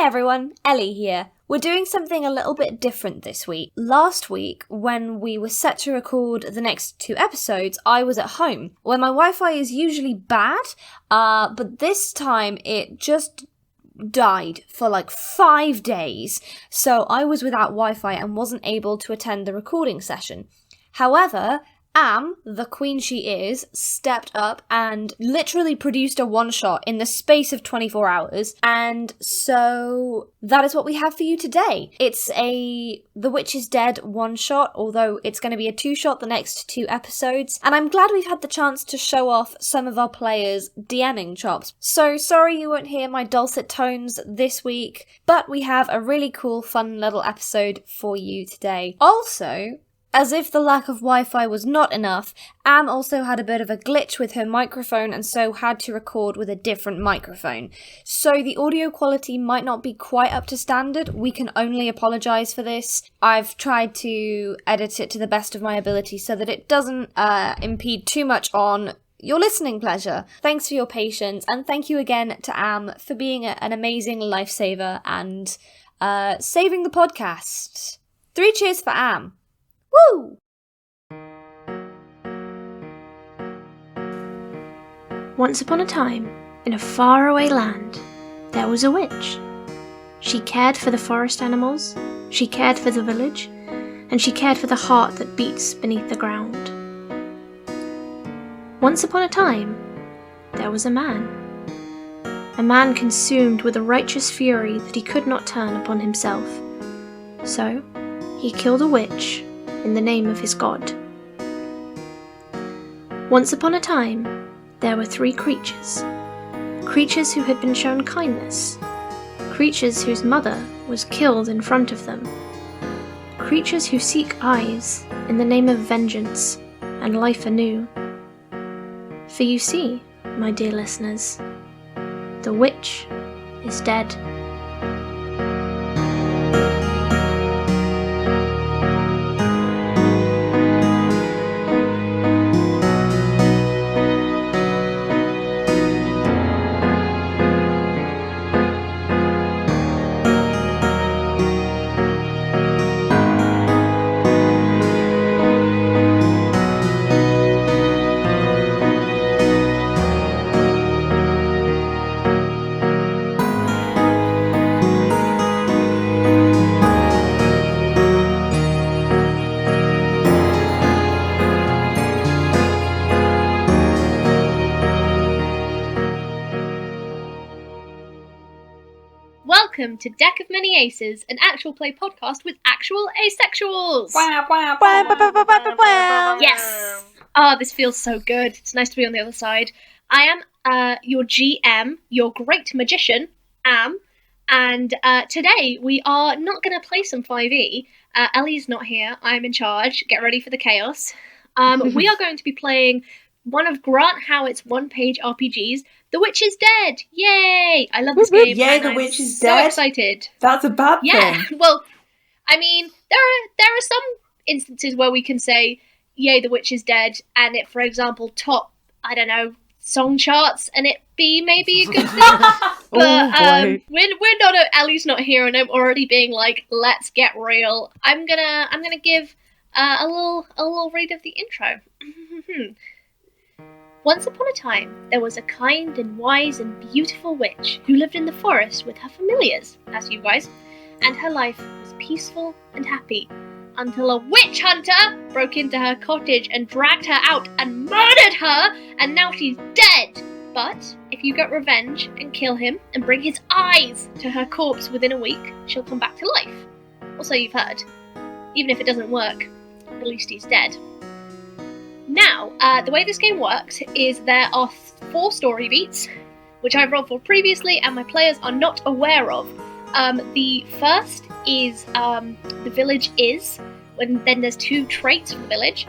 Hi everyone, Ellie here. We're doing something a little bit different this week. Last week, when we were set to record the next 2 episodes, I was at home, where my Wi-Fi is usually bad, but this time it just died for like 5 days, so I was without Wi-Fi and wasn't able to attend the recording session. However, Am, the queen she is, stepped up and literally produced a one-shot in the space of 24 hours, and so that is what we have for you today. It's a The Witch is Dead one-shot, although it's going to be a 2-shot the next 2 episodes, and I'm glad we've had the chance to show off some of our players' DMing chops. So sorry you won't hear my dulcet tones this week, but we have a really cool, fun little episode for you today. Also, as if the lack of Wi-Fi was not enough, Am also had a bit of a glitch with her microphone and so had to record with a different microphone. So the audio quality might not be quite up to standard. We can only apologise for this. I've tried to edit it to the best of my ability so that it doesn't impede too much on your listening pleasure. Thanks for your patience, and thank you again to Am for being an amazing lifesaver and saving the podcast. 3 cheers for Am. Woo! Once upon a time, in a faraway land, there was a witch. She cared for the forest animals, she cared for the village, and she cared for the heart that beats beneath the ground. Once upon a time, there was a man consumed with a righteous fury that he could not turn upon himself. So, he killed a witch in the name of his god. Once upon a time, there were 3 creatures. Creatures who had been shown kindness. Creatures whose mother was killed in front of them. Creatures who seek eyes in the name of vengeance and life anew. For you see, my dear listeners, the witch is dead. Welcome to Deck of Many Aces, an actual play podcast with actual asexuals! Yes! Oh, this feels so good. It's nice to be on the other side. I am your GM, your great magician, Am, and today we are not going to play some 5e. Ellie's not here. I'm in charge. Get ready for the chaos. We are going to be playing one of Grant Howitt's one-page RPGs, The Witch is Dead! Yay! I love this game. Yay, The Witch is so dead! Excited. That's a bad thing. Yeah, well, I mean, there are some instances where we can say, yay, The Witch is dead, and it, for example, top, I don't know, song charts, and it be maybe a good thing. But we're not. Ellie's not here, and I'm already being like, let's get real. I'm gonna give a little read of the intro. Once upon a time, there was a kind and wise and beautiful witch who lived in the forest with her familiars, as you guys, and her life was peaceful and happy, until a witch hunter broke into her cottage and dragged her out and murdered her, and now she's dead! But if you get revenge and kill him and bring his eyes to her corpse within a week, she'll come back to life. Or so you've heard. Even if it doesn't work, at least he's dead. Now, the way this game works is there are 4 story beats, which I've rolled for previously and my players are not aware of. The first is the village is, then there's 2 traits for the village.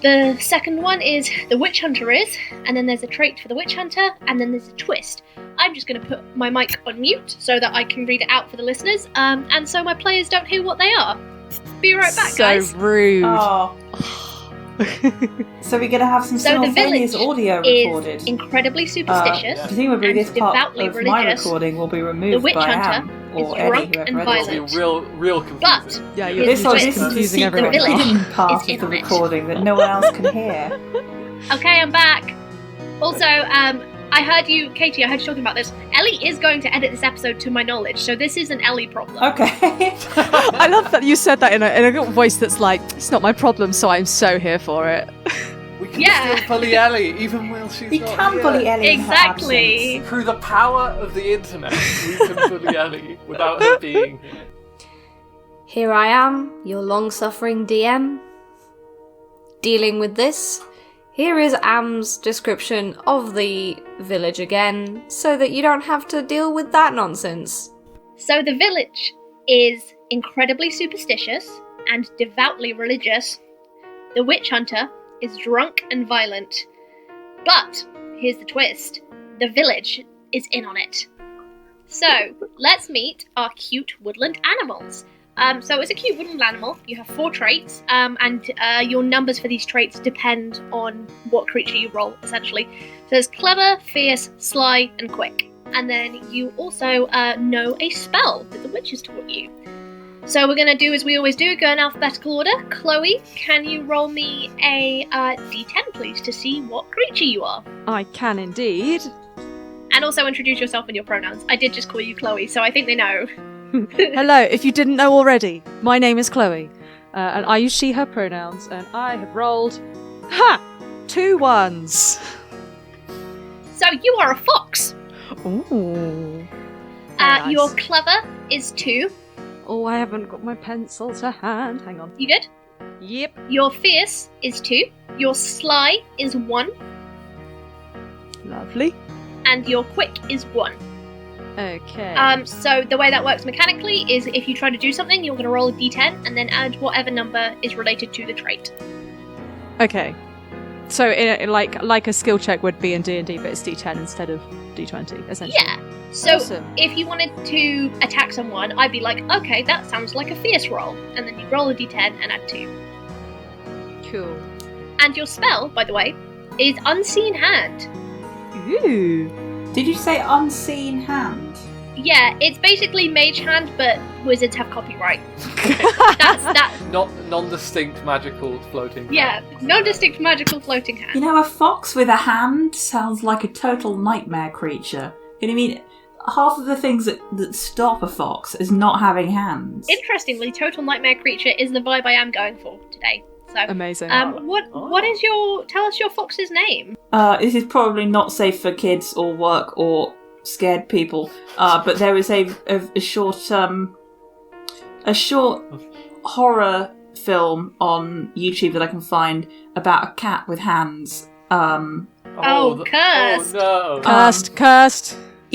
The second one is the witch hunter is, and then there's a trait for the witch hunter, and then there's a twist. I'm just going to put my mic on mute so that I can read it out for the listeners, and so my players don't hear what they are. Be right back, guys. So rude. Oh. So we're going to have some So the simultaneous village audio recorded. is incredibly superstitious. Presumably and this part devoutly of my religious. recording will be The removed witch by hunter Am is or Eddie, drunk whoever and edits violent. it. It'll be real But confusing. Yeah, Here's you're This the one, twist. this is the confusing secret everyone The village hidden part is in of the on it. recording that no one else can hear. Okay, I'm back. Also, I heard you, Katie, I heard you talking about this. Ellie is going to edit this episode to my knowledge, so this is an Ellie problem. Okay. I love that you said that in a voice that's like, it's not my problem, so I'm so here for it. We can Yeah. still bully Ellie, even while she's You not can here. bully Ellie in her Exactly. absence. Through the power of the internet, we can bully Ellie without her being here. Here I am, your long-suffering DM. Dealing with this. Here is Am's description of the village again, so that you don't have to deal with that nonsense. So the village is incredibly superstitious and devoutly religious. The witch hunter is drunk and violent. But here's the twist. The village is in on it. So let's meet our cute woodland animals. So it's a cute woodland animal. You have 4 traits, and your numbers for these traits depend on what creature you roll, essentially. So there's clever, fierce, sly, and quick. And then you also know a spell that the witch has taught you. So we're going to do as we always do, go in alphabetical order. Chloe, can you roll me a d10, please, to see what creature you are? I can indeed. And also introduce yourself and your pronouns. I did just call you Chloe, so I think they know. Hello, if you didn't know already, my name is Chloe, and I use she, her pronouns, and I have rolled, 2 1s. So you are a fox. Ooh. Very Your nice. clever is 2. Oh, I haven't got my pencil to hand. Hang on. You good? Yep. Your fierce is 2. Your sly is 1. Lovely. And your quick is 1. Okay. So the way that works mechanically is if you try to do something, you're going to roll a d10 and then add whatever number is related to the trait. Okay. So, like a skill check would be in D&D, but it's D10 instead of D20, essentially. Yeah. So Awesome. if you wanted to attack someone, I'd be like, okay, that sounds like a fierce roll. And then you roll a d10 and add 2. Cool. And your spell, by the way, is Unseen Hand. Ooh. Did you say unseen hand? Yeah, it's basically Mage Hand, but wizards have copyright. That's Not non-distinct magical floating. yeah, non-distinct magical floating hand. You know, a fox with a hand sounds like a total nightmare creature. You know what I mean? Half of the things that stop a fox is not having hands. Interestingly, total nightmare creature is the vibe I am going for today. So, Amazing. what is tell us your fox's name? This is probably not safe for kids or work or scared people. But there is a short horror film on YouTube that I can find about a cat with hands. Cursed. Oh no! Cursed.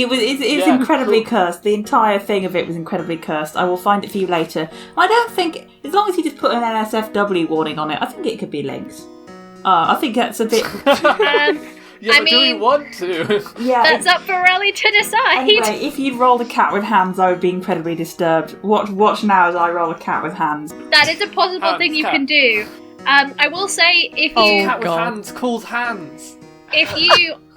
It's Yeah. incredibly cursed. The entire thing of it was incredibly cursed. I will find it for you later. I don't think, as long as you just put an NSFW warning on it, I think it could be linked. I think that's a bit. Yeah, I but do we mean- want to? Yeah. That's up for Ellie to decide. Anyway, if you'd rolled a cat with hands, I would be incredibly disturbed. Watch now as I roll a cat with hands. That is a possible thing you cat. can do. I will say if Oh, you Cat with God. hands called hands.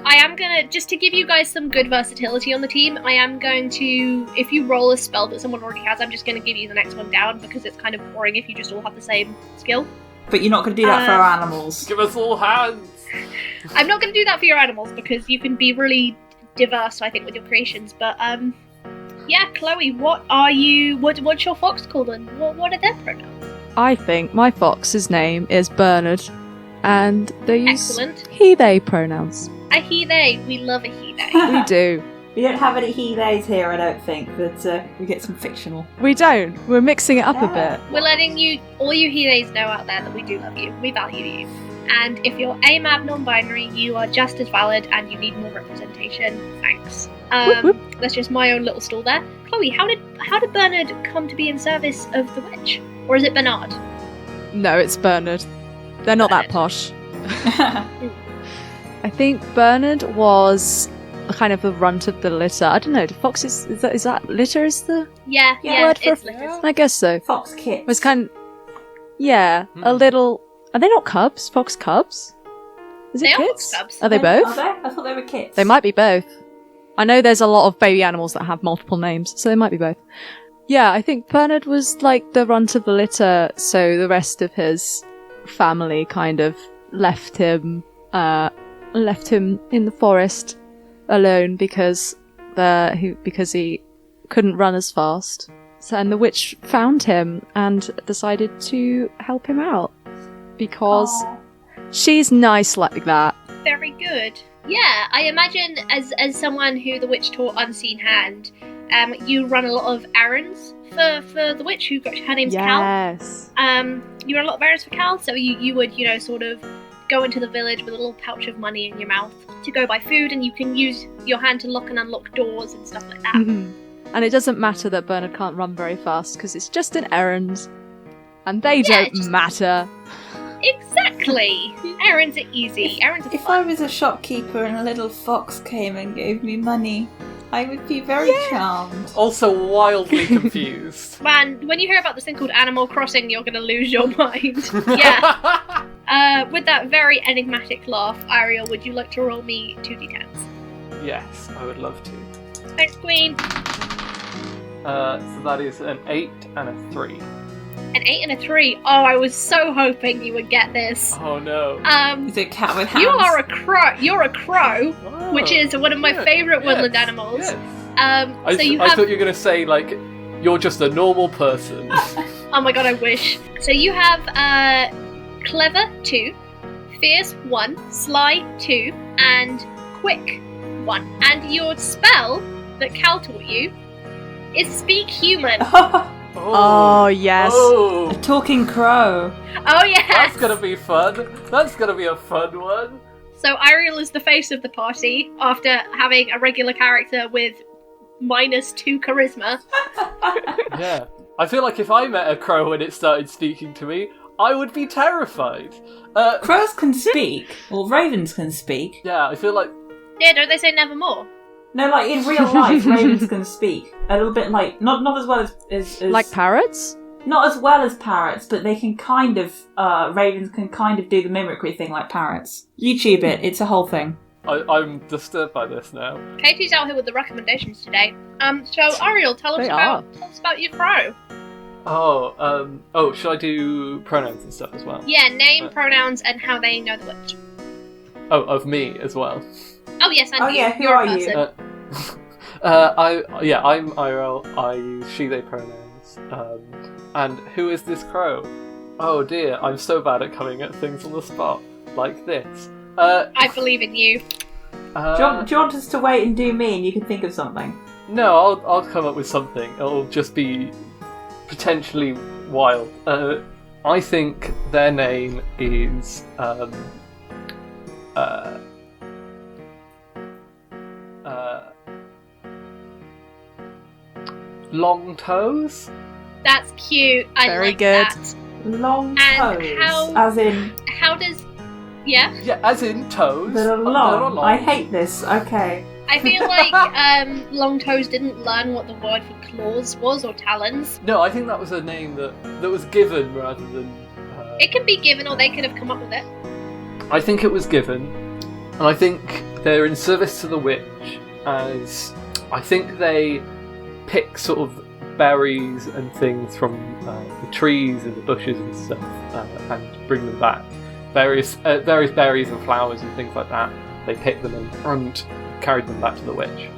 I am gonna, just to give you guys some good versatility on the team, I am going to, if you roll a spell that someone already has, I'm just going to give you the next one down because it's kind of boring if you just all have the same skill. But you're not going to do that for our animals. Give us all hands. I'm not going to do that for your animals because you can be really diverse, I think, with your creations. But yeah, Chloe, what's your fox called and what are their pronouns? I think my fox's name is Bernard, and they use Excellent. he/they pronouns. A he/they. We love a he/they. We do. We don't have any he/theys here, I don't think, but we get some fictional. We don't. We're mixing it up a Yeah. bit. We're letting all you he/theys know out there that we do love you. We value you. And if you're AMAB non-binary, you are just as valid and you need more representation. Thanks. Whoop, whoop. That's just my own little stall there. Chloe, how did Bernard come to be in service of the witch? Or is it Bernard? No, it's Bernard. They're not that posh. I think Bernard was kind of the runt of the litter. I don't know. Do foxes is that litter is the Yeah, Yeah, word for it's litters. I guess so. Fox kit. Was kind a Are they not cubs? Fox cubs? Is it They are kids? fox cubs. Are they both? Are they? I thought they were kids. They might be both. I know there's a lot of baby animals that have multiple names, so they might be both. Yeah, I think Bernard was like the runt of the litter, so the rest of his family kind of left him in the forest alone because he couldn't run as fast. So, and the witch found him and decided to help him out because Aw. she's nice like that. Very good. Yeah, I imagine as someone who the witch taught Unseen Hand, you run a lot of errands for the witch. Her name's Cal. Yes. You run a lot of errands for Cal, so you would, sort of go into the village with a little pouch of money in your mouth to go buy food, and you can use your hand to lock and unlock doors and stuff like that. Mhm. And it doesn't matter that Bernard can't run very fast because it's just an errand. And they don't matter. Exactly! Errands are easy. Errands are If I fun. was a shopkeeper and a little fox came and gave me money, I would be very charmed. Also wildly confused. Man, when you hear about this thing called Animal Crossing, you're gonna lose your mind. Yeah. With that very enigmatic laugh, Eiriol, would you like to roll me 2d10s? Yes, I would love to. Thanks, Queen. So that is an 8 and a 3. An 8 and a 3. Oh, I was so hoping you would get this. Oh no. Is it a cat with hands? You are a crow. You're a crow, Oh, which is one of my yeah, favourite woodland yes, animals. yes. So you I have. thought you were going to say, like, you're just a normal person. Oh my god, I wish. So you have clever 2, fierce 1, sly 2, and quick 1. And your spell that Cal taught you is speak human. Oh, yes. Oh, A talking crow. Oh yes. that's going to be fun. That's going to be a fun one. So Eiriol is the face of the party after having a regular character with -2 charisma. Yeah. I feel like if I met a crow and it started speaking to me, I would be terrified. Crows can speak, or ravens can speak. Yeah, I feel like... Yeah, don't they say nevermore? No, like in real life, ravens can speak. A little bit like, not as well as Like parrots? not as well as parrots, but they can kind of, ravens can kind of do the mimicry thing like parrots. YouTube it, it's a whole thing. I'm disturbed by this now. Katie's out here with the recommendations today. So Eiriol, tell us They about your crow. Should I do pronouns and stuff as well? Yeah, name, pronouns, and how they know the witch. Oh, of me as well. Oh yes, and Oh, you. yeah, who You're are a you? person. I'm Eiriol. I use she/they pronouns. And who is this crow? Oh dear, I'm so bad at coming at things on the spot like this. I believe in you. Do you want us to wait and do me and you can think of something? No, I'll come up with something. It'll just be potentially wild. I think their name is Long Toes. That's cute. I Very like good. that. Long And toes, how- as in How does? Yeah, Yeah, as in toes. that are They're long. I hate this. Okay. I feel like Long Toes didn't learn what the word for claws was or talons. No, I think that was a name that was given rather than. It can be given, or they could have come up with it. I think it was given, and I think they're in service to the witch, as I think they pick sort of berries and things from the trees and the bushes and stuff, and bring them back. Various berries and flowers and things like that. They pick them and carried them back to the witch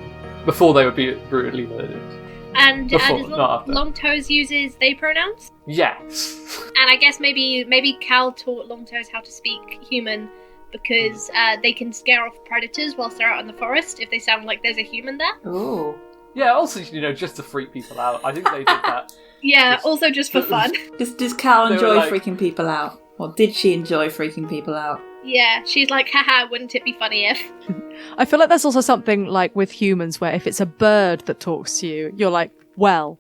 before they would be brutally murdered. And Before, does not after. Long Toes uses they pronouns? Yes. And I guess maybe Cal taught Long Toes how to speak human because they can scare off predators whilst they're out in the forest if they sound like there's a human there. Ooh. Yeah. Also, just to freak people out. I think they did that. Yeah, Just- also just for fun. Does Cal They were enjoy like- freaking people out? Or did she enjoy freaking people out? Yeah, she's like, haha, wouldn't it be funny if? I feel like there's also something like with humans where if it's a bird that talks to you, you're like, well,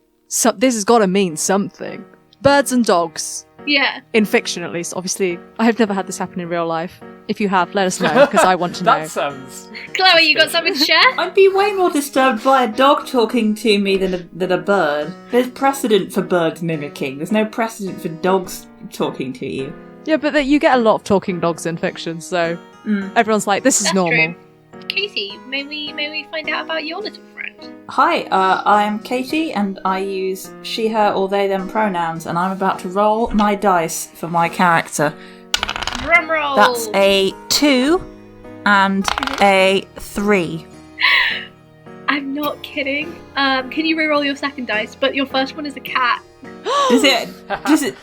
this has got to mean something. Birds and dogs. Yeah. In fiction, at least. Obviously, I have never had this happen in real life. If you have, let us know, because I want to know. That sounds. Chloe, you got something to share? I'd be way more disturbed by a dog talking to me than a bird. There's precedent for birds mimicking. There's no precedent for dogs talking to you. Yeah, but you get a lot of talking dogs in fiction, so everyone's like, this is That's normal. true. Katie, may we find out about your little friend? Hi, I'm Katie, and I use she, her, or they, them pronouns, and I'm about to roll my dice for my character. Drum roll! That's a 2 and a 3. I'm not kidding. Can you reroll your second dice? But your first one is a cat. Does it?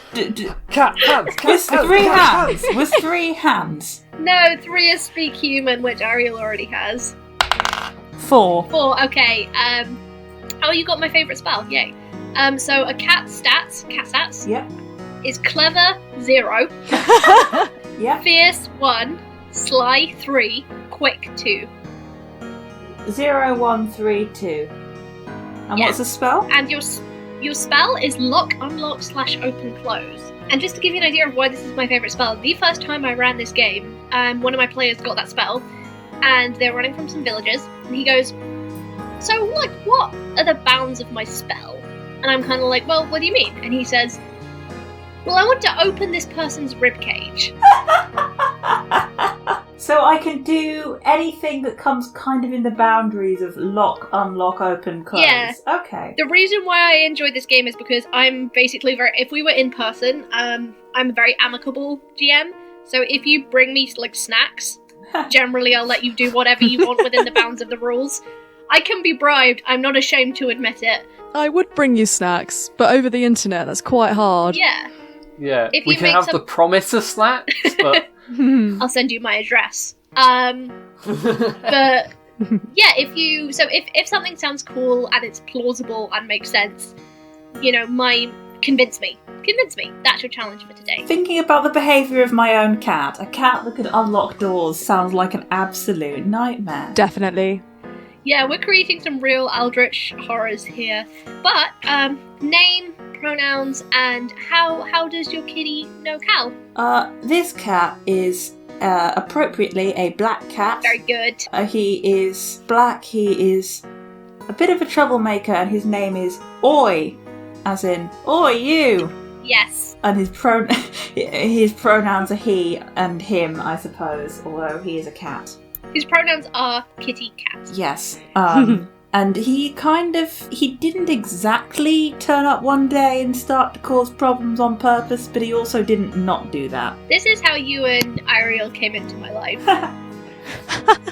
Cat hands. Was 3 hands? Was 3 hands? No, 3 is speak human, which Eiriol already has. 4. 4, okay. Oh, you got my favourite spell, yay. So a cat stats, Yep. is clever 0, Yep. fierce 1, sly 3, quick 2. 0, 1, 3, 2. And Yeah. what's the spell? And your spell is lock, unlock / open close. And just to give you an idea of why this is my favourite spell, the first time I ran this game, one of my players got that spell, and they're running from some villagers, and he goes, so, like, what are the bounds of my spell? And I'm kind of like, well, what do you mean? And he says, well, I want to open this person's ribcage. So I can do anything that comes kind of in the boundaries of lock, unlock, open, close. Yeah. Okay. The reason why I enjoyed this game is because I'm basically if we were in person, I'm a very amicable GM. So if you bring me, like, snacks, generally I'll let you do whatever you want within the bounds of the rules. I can be bribed, I'm not ashamed to admit it. I would bring you snacks, but over the internet, that's quite hard. Yeah, Yeah, If we you can make have some- the promise of snacks, but... I'll send you my address. But yeah, if something sounds cool and it's plausible and makes sense, convince me. That's your challenge for today. Thinking about the behaviour of my own cat, a cat that could unlock doors sounds like an absolute nightmare. Definitely. Yeah, we're creating some real eldritch horrors here. But name, pronouns, and how does your kitty know Cal? This cat is appropriately a black cat. Very good. He is black, he is a bit of a troublemaker, and his name is Oi, as in, Oi, you! Yes. And his pronouns are he and him, I suppose, although he is a cat. His pronouns are kitty cat. Yes. And he didn't exactly turn up one day and start to cause problems on purpose, but he also didn't not do that. This is how you and Eiriol came into my life.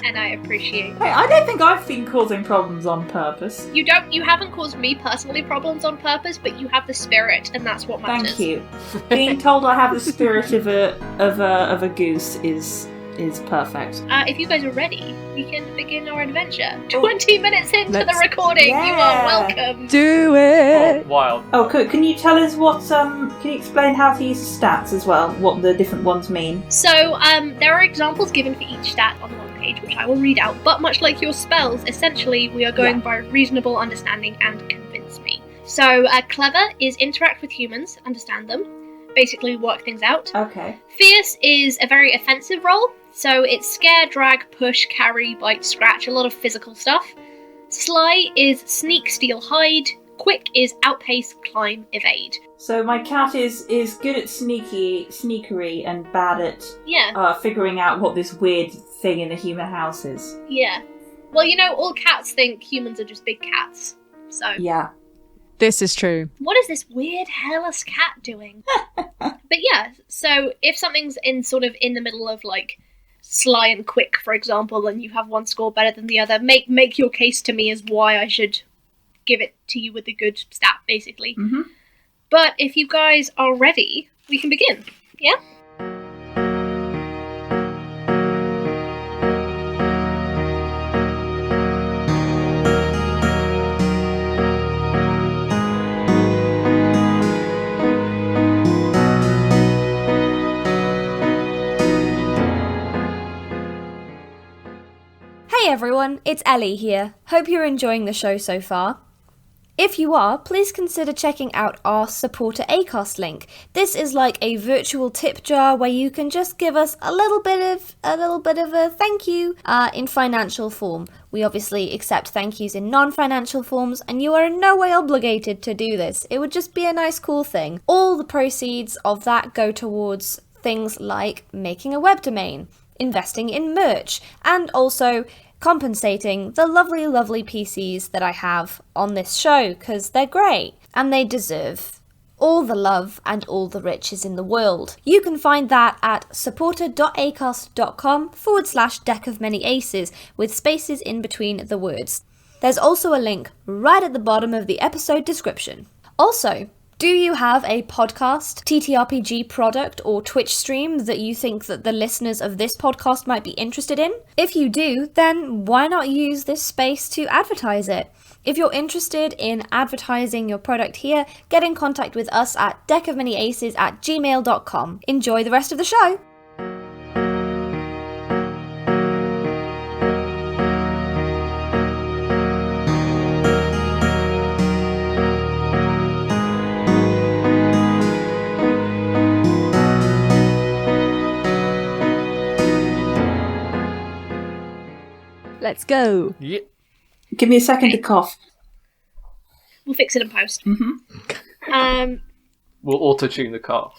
And I appreciate it. Hey, I don't think I've been causing problems on purpose. You haven't caused me personally problems on purpose, but you have the spirit, and that's what matters. Thank you. Being told I have the spirit of a goose is perfect. If you guys are ready, we can begin our adventure. 20 minutes into the recording, yeah. You are welcome. Do Oh, it! wild. Oh, can you tell us can you explain how to use stats as well? What the different ones mean? So, there are examples given for each stat on one page, which I will read out. But much like your spells, essentially, we are going by reasonable understanding and convince me. So, clever is interact with humans, understand them, basically work things out. Okay. Fierce is a very offensive role. So it's scare, drag, push, carry, bite, scratch, a lot of physical stuff. Sly is sneak, steal, hide. Quick is outpace, climb, evade. So my cat is good at sneakery and bad at figuring out what this weird thing in the human house is. Yeah. Well, all cats think humans are just big cats. So Yeah. This is true. what is this weird hairless cat doing? But yeah, so if something's in the middle of like sly and quick, for example, and you have one score better than the other, make your case to me as why I should give it to you with a good stat, basically. Mm-hmm. But if you guys are ready, we can begin. Yeah? Hey everyone, it's Ellie here. Hope you're enjoying the show so far. If you are, please consider checking out our supporter Acast link. This is like a virtual tip jar where you can just give us a little bit of a thank you in financial form. We obviously accept thank yous in non-financial forms, and you are in no way obligated to do this. It would just be a nice, cool thing. All the proceeds of that go towards things like making a web domain, investing in merch, and also compensating the lovely, lovely PCs that I have on this show, because they're great, and they deserve all the love and all the riches in the world. You can find that at supporter.acast.com/deck of many aces, with spaces in between the words. There's also a link right at the bottom of the episode description. Also, do you have a podcast, TTRPG product, or Twitch stream that you think that the listeners of this podcast might be interested in? If you do, then why not use this space to advertise it? If you're interested in advertising your product here, get in contact with us at deckofmanyaces@gmail.com. Enjoy the rest of the show! Let's go. Yeah. Give me a second to cough. We'll fix it in post. We'll auto-tune the cough.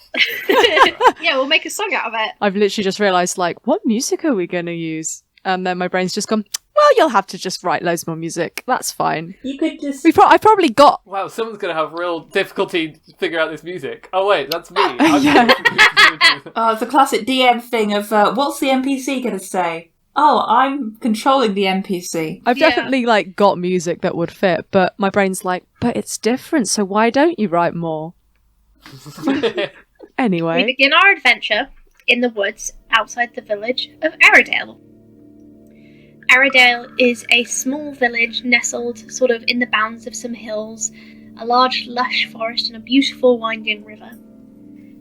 Yeah, we'll make a song out of it. I've literally just realised, like, what music are we going to use? And then my brain's just gone, well, you'll have to just write loads more music. That's fine. You could just... I probably got... Wow, someone's going to have real difficulty to figure out this music. Oh wait, that's me. Yeah. Oh, it's a classic DM thing of, what's the NPC going to say? Oh, I'm controlling the NPC. I've definitely, like, got music that would fit, but my brain's like, but it's different, so why don't you write more? We Anyway. begin our adventure in the woods outside the village of Eiriol. Eiriol is a small village nestled sort of in the bounds of some hills, a large lush forest and a beautiful winding river.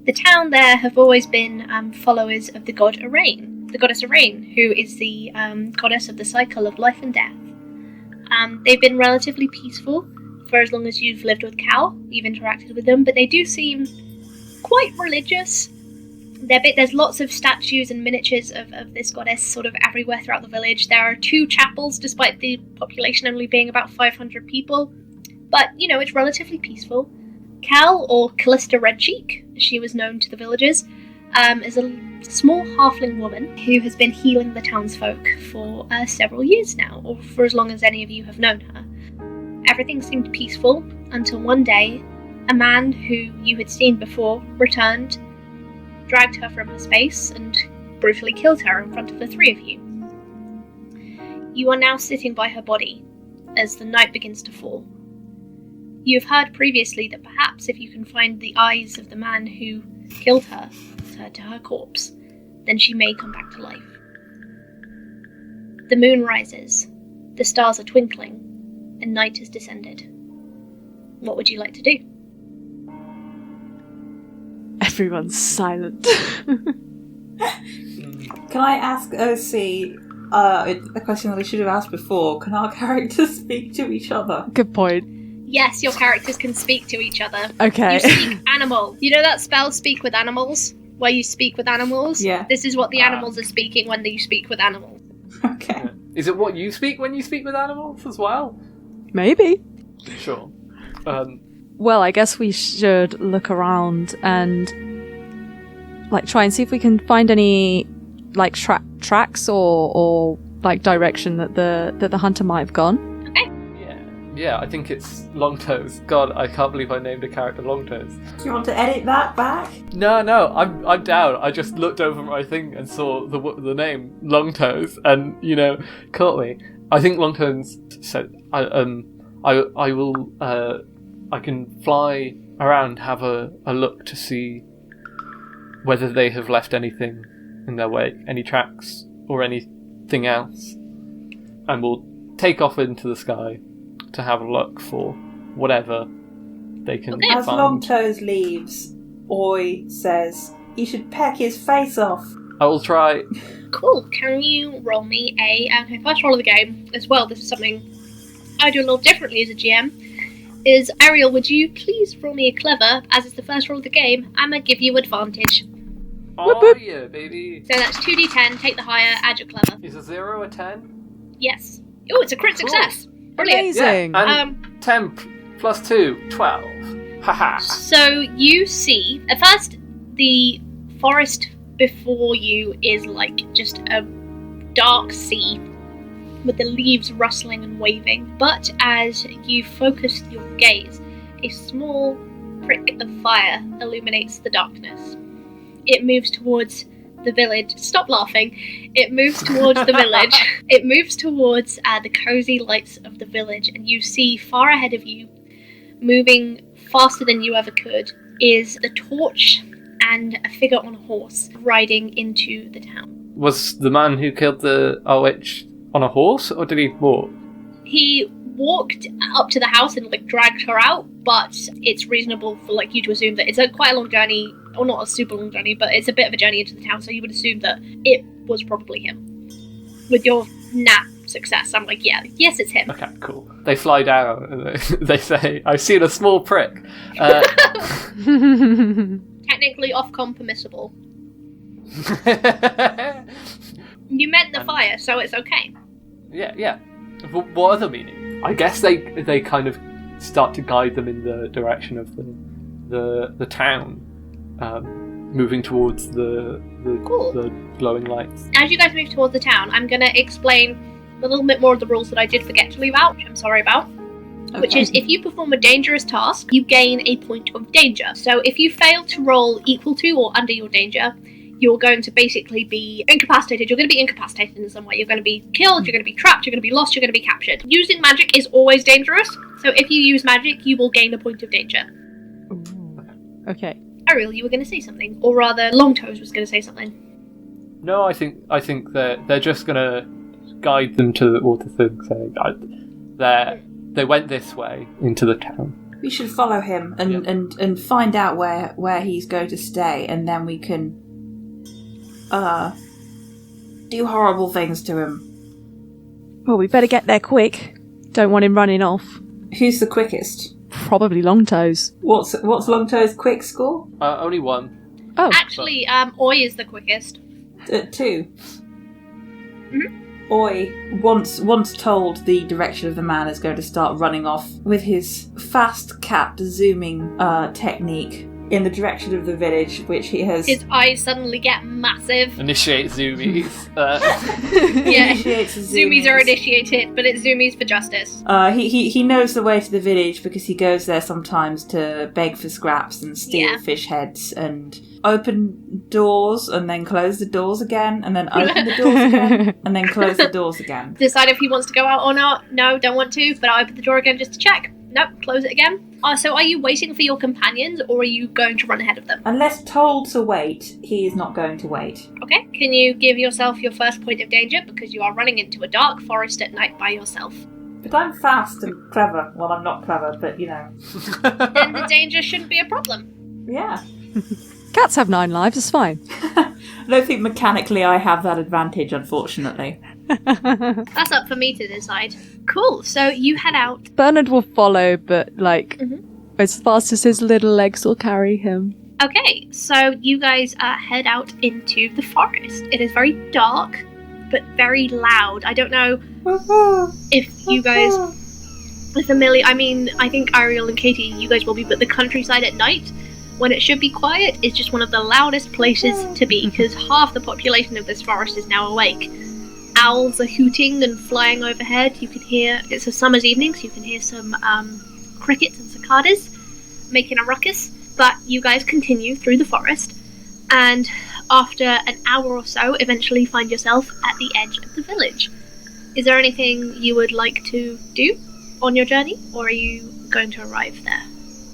The town there have always been followers of the goddess Eiriol, who is the goddess of the cycle of life and death. They've been relatively peaceful for as long as you've lived with Cal, you've interacted with them, but they do seem quite religious. There's lots of statues and miniatures of this goddess sort of everywhere throughout the village. There are 2 chapels, despite the population only being about 500 people. But, you know, it's relatively peaceful. Cal, or Callista Redcheek, as she was known to the villagers, is a small halfling woman who has been healing the townsfolk for several years now, or for as long as any of you have known her. Everything seemed peaceful until one day, a man who you had seen before returned, dragged her from her space, and brutally killed her in front of the 3 of you. You are now sitting by her body as the night begins to fall. You have heard previously that perhaps if you can find the eyes of the man who killed her to her corpse, then she may come back to life. The moon rises, the stars are twinkling, and night has descended. What would you like to do? Everyone's silent. Can I ask OC a question that I should have asked before? Can our characters speak to each other? Good point. Yes, your characters can speak to each other. Okay. You speak animal. You know that spell, Speak with Animals? Where you speak with animals? Yeah. This is what the animals are speaking when you speak with animals. Okay. Is it what you speak when you speak with animals as well? Maybe. Sure. Well, I guess we should look around and like try and see if we can find any like tracks or like direction that the hunter might have gone. Yeah, I think it's Longtoes. God, I can't believe I named a character Longtoes. Do you want to edit that back? No, I'm down. I just looked over my thing and saw the name Longtoes, and caught me. I think Longtoes said, I can fly around, have a look to see whether they have left anything in their wake, any tracks or anything else, and we'll take off into the sky to have a look for whatever they can find. As Longtoes leaves, Oi says, "You should peck his face off." I will try. Cool. Can you roll me okay, first roll of the game as well? This is something I do a little differently as a GM. Is Eiriol, would you please roll me a clever, as it's the first roll of the game? I'm gonna give you advantage. Oh yeah, baby. So that's 2d10, take the higher, add your clever. Is a 0 a 10? Yes. Oh, it's a crit success. Brilliant. Amazing. Yeah, and 10 plus 2, 12. Haha. So you see, at first, the forest before you is like just a dark sea with the leaves rustling and waving. But as you focus your gaze, a small prick of fire illuminates the darkness. It moves towards the village. Stop laughing. It moves towards the village. It moves towards the cozy lights of the village, and you see far ahead of you, moving faster than you ever could, is the torch and a figure on a horse riding into the town. Was the man who killed our witch on a horse, or did he walk? He walked up to the house and like dragged her out, but it's reasonable for like you to assume that it's quite a long journey, or not a super long journey, but it's a bit of a journey into the town, so you would assume that it was probably him. With your nap success, I'm like, yes, it's him. Okay, cool. They fly down and they say, "I've seen a small prick." Technically off-com permissible. You meant the fire, so it's okay. Yeah. What other meaning? I guess they kind of start to guide them in the direction of the town, moving towards the glowing lights. As you guys move towards the town, I'm going to explain a little bit more of the rules that I did forget to leave out, which I'm sorry about. Okay. Which is, if you perform a dangerous task, you gain a point of danger. So if you fail to roll equal to or under your danger, you're going to basically be incapacitated. You're going to be incapacitated in some way. You're going to be killed, you're going to be trapped, you're going to be lost, you're going to be captured. Using magic is always dangerous, so if you use magic, you will gain a point of danger. Okay. Eiriol, you were going to say something, or rather, Longtoes was going to say something. No, I think they're just going to guide them to the water thing, saying they went this way into the town. We should follow him and find out where he's going to stay, and then we can do horrible things to him. Well, we better get there quick. Don't want him running off. Who's the quickest? Probably Longtoes. What's Longtoes' quick score? Only one. Oh. Actually, Oi is the quickest. 2. Mm-hmm. Oi, once told the direction of the man, is going to start running off with his fast cat zooming technique in the direction of the village, which he has... His eyes suddenly get massive. Initiate zoomies. Yeah, initiates zoomies are initiated, but it's zoomies for justice. He knows the way to the village because he goes there sometimes to beg for scraps and steal fish heads and open doors and then close the doors again and then open the doors again and then close the doors again. Decide if he wants to go out or not. No, don't want to, but I'll open the door again just to check. Nope, close it again. So are you waiting for your companions, or are you going to run ahead of them? Unless told to wait, he is not going to wait. Okay, can you give yourself your first point of danger, because you are running into a dark forest at night by yourself? But I'm fast and clever. Well, I'm not clever, but you know. Then the danger shouldn't be a problem. Yeah. Cats have 9 lives, it's fine. I don't think mechanically I have that advantage, unfortunately. That's up for me to decide. Cool, so you head out. Bernard will follow, but as fast as his little legs will carry him. Okay, so you guys head out into the forest. It is very dark, but very loud. I don't know if you guys are familiar. I mean, I think Eiriol and Katie, you guys will be, but the countryside at night, when it should be quiet, is just one of the loudest places to be, because half the population of this forest is now awake. Owls are hooting and flying overhead. You can hear, it's a summer's evening, so you can hear some crickets and cicadas making a ruckus. But you guys continue through the forest, and after an hour or so, eventually find yourself at the edge of the village. Is there anything you would like to do on your journey, or are you going to arrive there?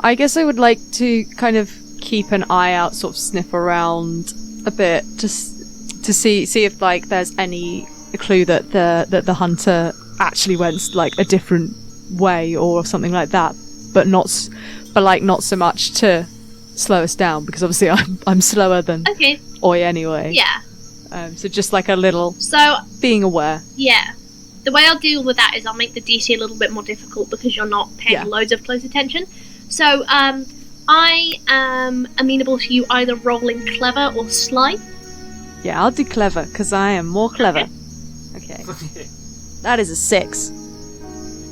I guess I would like to kind of keep an eye out, sort of sniff around a bit, just to see if like there's any clue that the hunter actually went like a different way or something like that, but not so much to slow us down, because obviously I'm slower than Oi anyway. Yeah. So just like a little being aware. Yeah. The way I'll deal with that is I'll make the DC a little bit more difficult, because you're not paying loads of close attention. So I am amenable to you either rolling clever or sly. Yeah, I'll do clever, because I am more clever. Okay. That is a 6.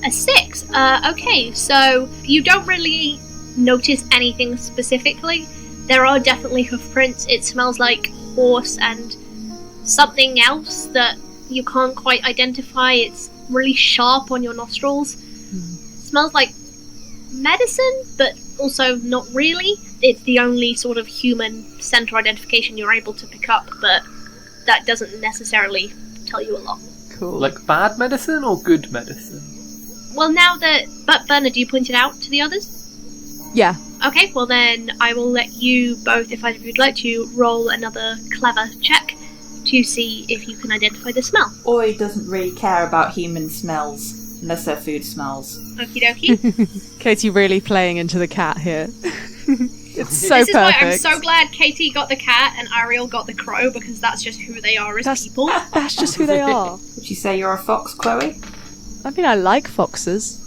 A 6? Okay, so you don't really notice anything specifically, There are definitely hoof prints. It smells like horse and something else that you can't quite identify. It's really sharp on your nostrils. Smells like medicine, but also not really. It's the only sort of human scent or identification you're able to pick up, but that doesn't necessarily tell you a lot. Cool. Like bad medicine or good medicine? Well, now that... But Bernard, you pointed out to the others? Yeah. Okay, well then I will let you both, if either of you'd like to, roll another clever check to see if you can identify the smell. Oi doesn't really care about human smells, unless they're food smells. Okie dokie. Katie really playing into the cat here. It's so This is perfect. why I'm so glad Katie got the cat and Eiriol got the crow, because that's just who they are as people. That's just who they are. Would you say you're a fox, Chloe? I mean, I like foxes.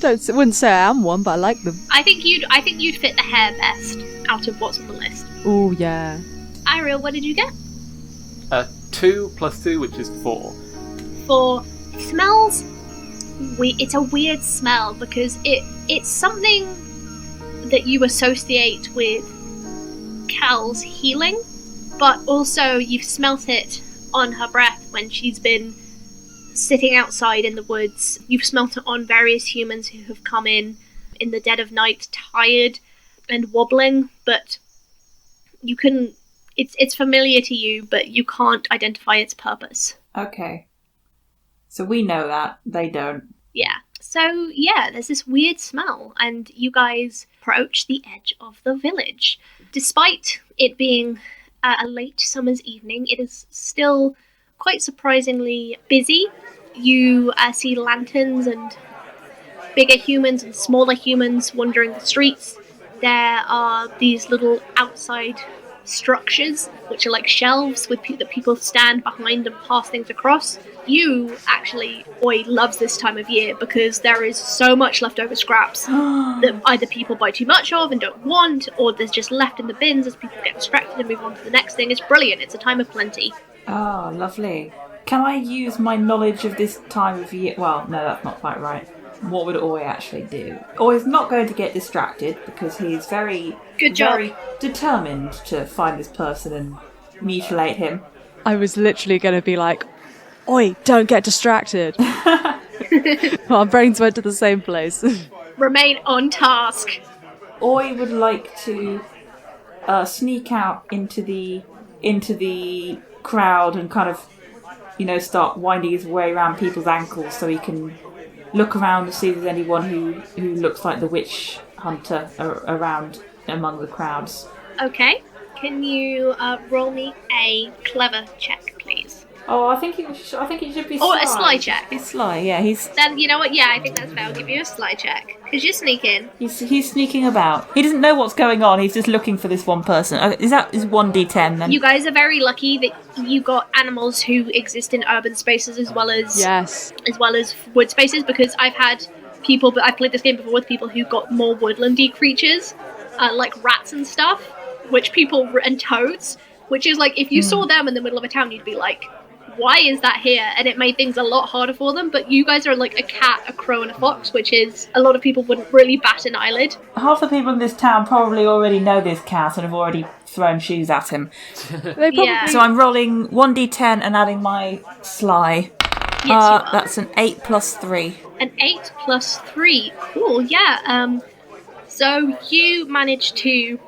Wouldn't say I am one, but I like them. I think you'd fit the hare best out of what's on the list. Oh yeah. Eiriol, what did you get? 2 plus 2, which is 4. For smells, it's a weird smell because it's something that you associate with Cal's healing, but also you've smelt it on her breath when she's been sitting outside in the woods. You've smelt it on various humans who have come in the dead of night, tired and wobbling, but you can... It's familiar to you, but you can't identify its purpose. Okay. So we know that. They don't. Yeah. So, yeah, there's this weird smell, and you guys approach the edge of the village. Despite it being a late summer's evening, it is still quite surprisingly busy. You see lanterns and bigger humans and smaller humans wandering the streets. There are these little outside structures, which are like shelves with that people stand behind and pass things across. You actually, loves this time of year because there is so much leftover scraps that either people buy too much of and don't want, or there's just left in the bins as people get distracted and move on to the next thing. It's brilliant. It's a time of plenty. Oh, lovely. Can I use my knowledge of this time of year? Well, no, that's not quite right. What would Oi actually do? Oi's not going to get distracted because he's very determined to find this person and mutilate him. I was literally going to be like, Oi, don't get distracted. Our brains went to the same place. Remain on task. Oi would like to sneak out into the crowd and kind of, start winding his way around people's ankles so he can look around to see if there's anyone who looks like the witch hunter around among the crowds. Okay. Can you roll me a clever check, please? Oh, I think it should be sly. Or a sly check. He's sly, yeah. Then, you know what? Yeah, I think that's fair. I'll give you a sly check. Because you're sneaking. He's sneaking about. He doesn't know what's going on. He's just looking for this one person. Is 1d10 then? You guys are very lucky that you got animals who exist in urban spaces as well as wood spaces, because I've played this game before with people who got more woodlandy creatures, like rats and stuff, and toads, which is like, if you saw them in the middle of a town, you'd be like, why is that here? And it made things a lot harder for them. But you guys are like a cat, a crow, and a fox, which is a lot of people wouldn't really bat an eyelid. Half the people in this town probably already know this cat and have already thrown shoes at him. Yeah. So I'm rolling 1d10 and adding my sly. Yes, you are. That's an 8 plus 3. An 8 plus 3. Cool, yeah. So you managed to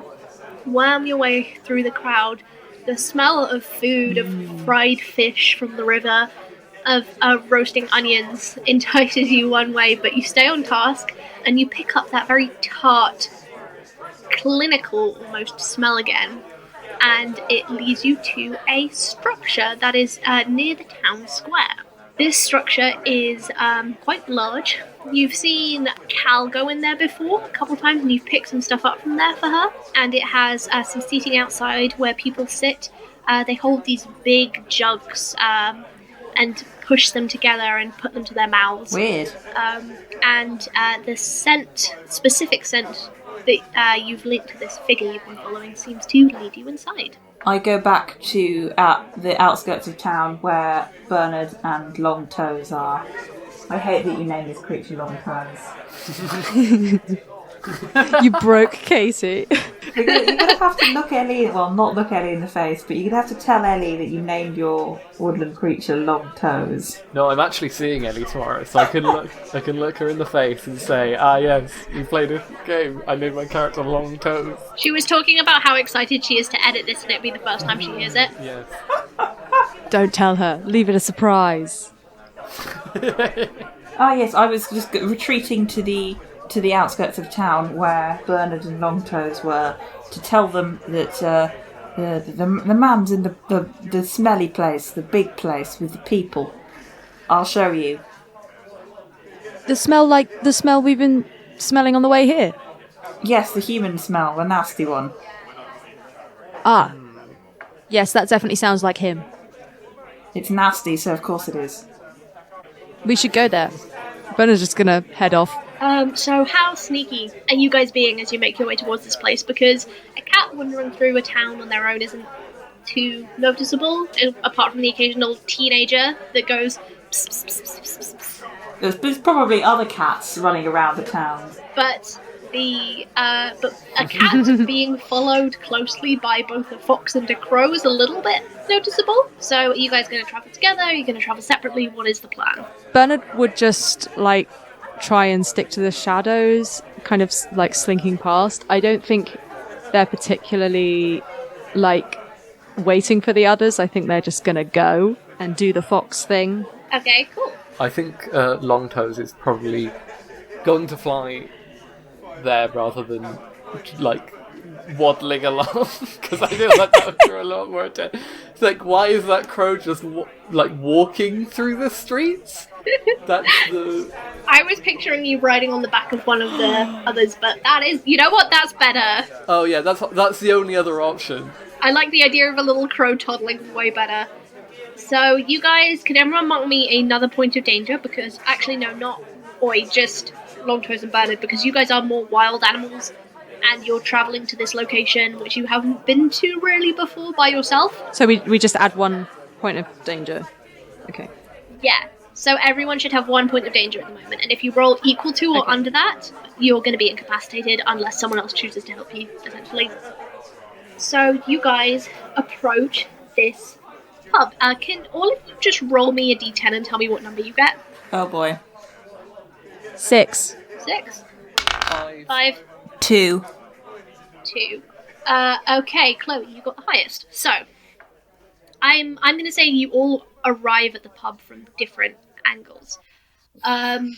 worm your way through the crowd. The smell of food, of fried fish from the river, of roasting onions entices you one way, but you stay on task and you pick up that very tart, clinical almost smell again, and it leads you to a structure that is near the town square. This structure is quite large. You've seen Cal go in there before a couple times, and you've picked some stuff up from there for her. And it has some seating outside where people sit. They hold these big jugs and push them together and put them to their mouths. Weird. And the specific scent that you've linked to this figure you've been following seems to lead you inside. I go back to the outskirts of town where Bernard and Long Toes are. I hate that you named this creature Long Toes. You broke Katie. You're gonna have to look Ellie, well, not look Ellie in the face, but you're gonna have to tell Ellie that you named your woodland creature Long Toes. No, I'm actually seeing Ellie tomorrow, so I can look her in the face and say, yes, we played a game. I named my character Long Toes. She was talking about how excited she is to edit this and it'll be the first time she hears it. Yes. Don't tell her. Leave it a surprise. Yes, I was just retreating to the outskirts of town where Bernard and Longtoes were to tell them that the man's in the smelly place, the big place with the people. I'll show you. The smell like the smell we've been smelling on the way here? Yes, the human smell, the nasty one. Ah. Yes, that definitely sounds like him. It's nasty, so of course it is. We should go there. Bernard's just gonna head off. So how sneaky are you guys being as you make your way towards this place? Because a cat wandering through a town on their own isn't too noticeable, apart from the occasional teenager that goes pss, pss, pss, pss, pss, pss. There's probably other cats running around the town. But a cat being followed closely by both a fox and a crow is a little bit noticeable. So are you guys going to travel together? Are you going to travel separately? What is the plan? Bernard would just, try and stick to the shadows, kind of, slinking past. I don't think they're particularly, waiting for the others. I think they're just going to go and do the fox thing. Okay, cool. I think Longtoes is probably going to fly there rather than waddling along, because I feel like that would draw a lot more attention. It's why is that crow just walking through the streets? That's the. I was picturing you riding on the back of one of the others, but that is, you know what? That's better. Oh yeah, that's the only other option. I like the idea of a little crow toddling way better. So you guys, can everyone mark me another point of danger? Because actually, no, not just Longtoes and Bernard, because you guys are more wild animals, and you're travelling to this location which you haven't been to really before by yourself. So we just add 1 point of danger. Okay. Yeah. So everyone should have 1 point of danger at the moment, and if you roll equal to or under that, you're going to be incapacitated unless someone else chooses to help you, essentially. So you guys approach this pub. Can all of you just roll me a d10 and tell me what number you get? Oh boy. 6. 6. 5. 2. 2. Okay, Chloe, you got the highest. So, I'm going to say you all arrive at the pub from different angles. Does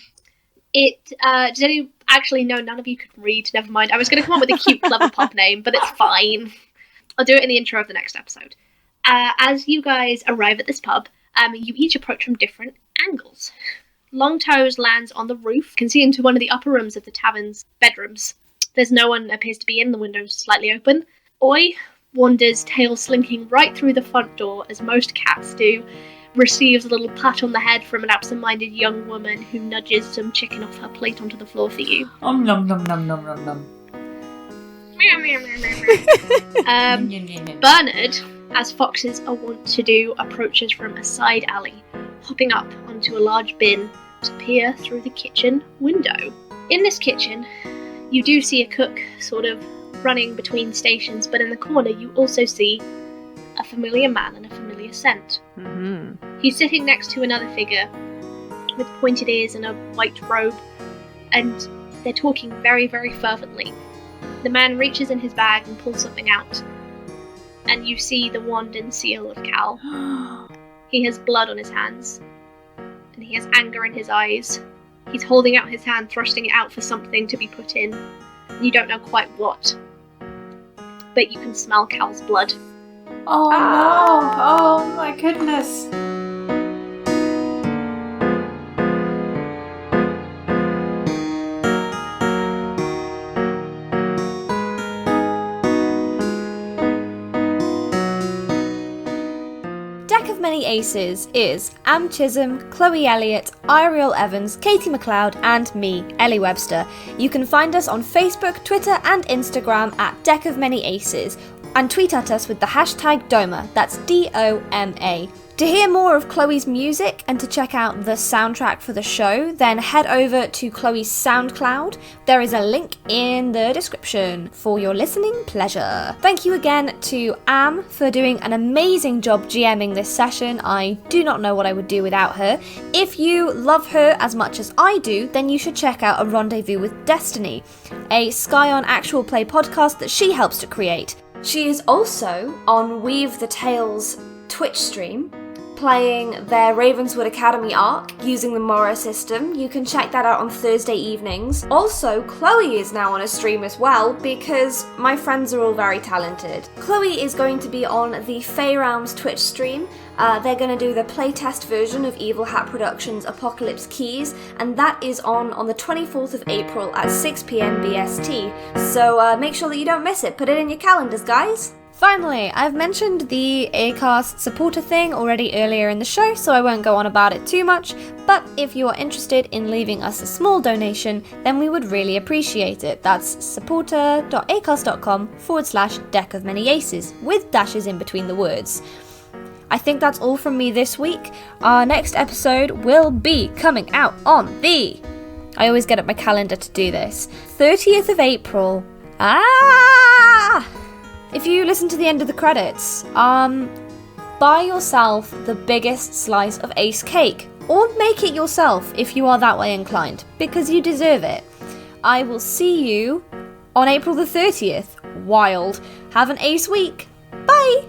any... Actually, no, none of you could read, never mind. I was going to come up with a cute, clever pub name, but it's fine. I'll do it in the intro of the next episode. As you guys arrive at this pub, you each approach from different angles. Longtoes lands on the roof, can see into one of the upper rooms of the tavern's bedrooms. There's no one appears to be in, the window's slightly open. Oi wanders, tail slinking right through the front door, as most cats do, receives a little pat on the head from an absent-minded young woman who nudges some chicken off her plate onto the floor for you. Nom nom nom nom nom nom nom. Bernard, as foxes are wont to do, approaches from a side alley, hopping up onto a large bin to peer through the kitchen window. In this kitchen, you do see a cook sort of running between stations, but in the corner you also see a familiar man and a familiar scent. Mm-hmm. He's sitting next to another figure with pointed ears and a white robe, and they're talking very, very fervently. The man reaches in his bag and pulls something out, and you see the wand and seal of Cal. He has blood on his hands, and he has anger in his eyes. He's holding out his hand, thrusting it out for something to be put in. You don't know quite what, but you can smell Cal's blood. Oh no! Oh my goodness! Deck of Many Aces is Am Chisholm, Chloe Elliott, Eiriol Evans, Katie McLeod, and me, Ellie Webster. You can find us on Facebook, Twitter, and Instagram at Deck of Many Aces, and tweet at us with the hashtag DOMA, that's DOMA. To hear more of Chloe's music and to check out the soundtrack for the show, then head over to Chloe's SoundCloud. There is a link in the description for your listening pleasure. Thank you again to Am for doing an amazing job GMing this session. I do not know what I would do without her. If you love her as much as I do, then you should check out A Rendezvous with Destiny, a Scion actual play podcast that she helps to create. She is also on Weave the Tales Twitch stream, playing their Ravenswood Academy arc using the Morrow system. You can check that out on Thursday evenings. Also, Chloe is now on a stream as well because my friends are all very talented. Chloe is going to be on the Fey Realms Twitch stream. They're going to do the playtest version of Evil Hat Productions' Apocalypse Keys, and that is on the 24th of April at 6 p.m. BST. So make sure that you don't miss it. Put it in your calendars, guys. Finally, I've mentioned the Acast supporter thing already earlier in the show, so I won't go on about it too much, but if you are interested in leaving us a small donation, then we would really appreciate it. That's supporter.acast.com/deck of many aces, with dashes in between the words. I think that's all from me this week. Our next episode will be coming out on I always get up my calendar to do this, 30th of April. If you listen to the end of the credits, buy yourself the biggest slice of ace cake, or make it yourself if you are that way inclined, because you deserve it. I will see you on April the 30th. Wild. Have an ace week. Bye!